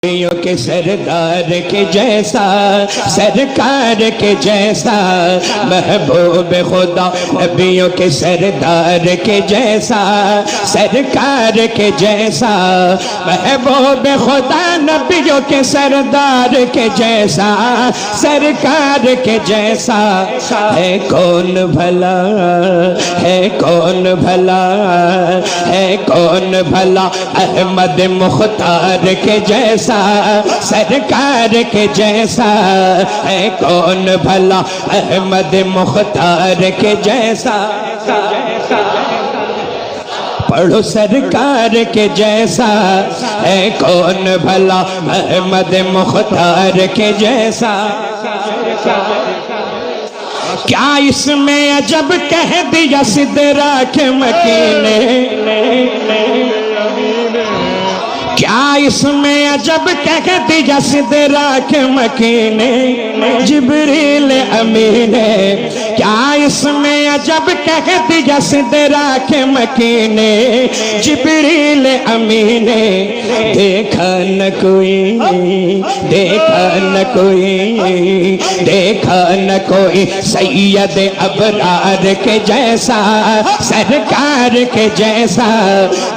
کے سردار کے جیسا سرکار کے جیسا محبوب خدا نبیوں کے سردار کے جیسا سرکار کے جیسا محبوب خدا نبیوں کے سردار کے جیسا سرکار کے جیسا ہے کون بھلا ہے کون بھلا ہے کون بھلا احمد مختار کے جیسا سرکار کے جیسا ہے کون بھلا احمد مختار کے جیسا پڑھو سرکار کے جیسا ہے کون بھلا احمد مختار کے جیسا کیا اس میں عجب کہہ دیا سدرا کے مکینے کیا اس میں عجب کہہ دیا سدرا کے مکینے جبریل امین کیا اس میں عجب کہہ دیا سدرا کے مکینے جبریل امین دیکھا نہ کوئی دیکھا نہ کوئی دیکھا نہ کوئی سید ابرار کے جیسا سرکار کے جیسا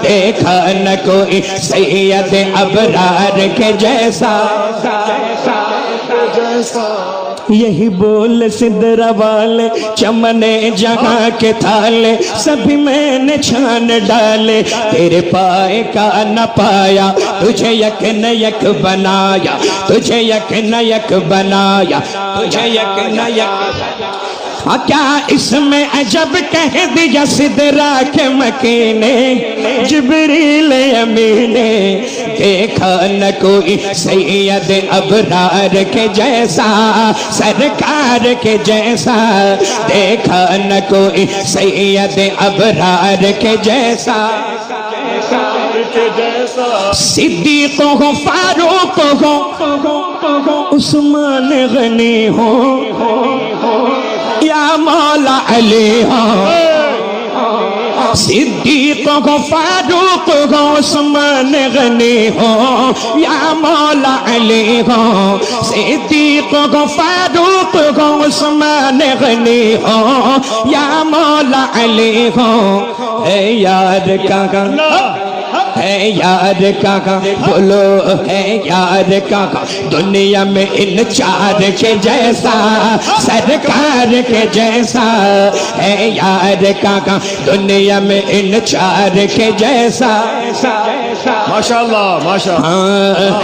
دیکھا نہ کوئی سید ابرار کے جیسا یہی بول سدرا والے چمنے جہاں کے تھالے سبھی میں نے چھان ڈالے تیرے پائے کا نہ پایا تجھے یک نہ یک بنایا تجھے یک نہ یک بنایا تجھے یک نہ یک کیا اس میں عجب کہہ دیا سدرا کے مکینے جبریل امین دیکھا نہ کوئی سید ابرار کے جیسا سرکار کے جیسا دیکھا نہ کوئی سید ابرار کے جیسا صدیق ہو فاروق ہو عثمان غنی ہو یا مولا علی ہو صدیق ہو فاروق ہو عثمان غنی ہو یا مولا علی ہو صدیق ہو فاروق ہو عثمان غنی ہو یا مولا علی ہو اے یار کہاں ہے یار کہاں بولو ہے یار کہاں دنیا میں ان چار کے جیسا سرکار کے جیسا ہے یار کہاں دنیا میں ان چار کے جیسا ماشاءاللہ ماشاءاللہ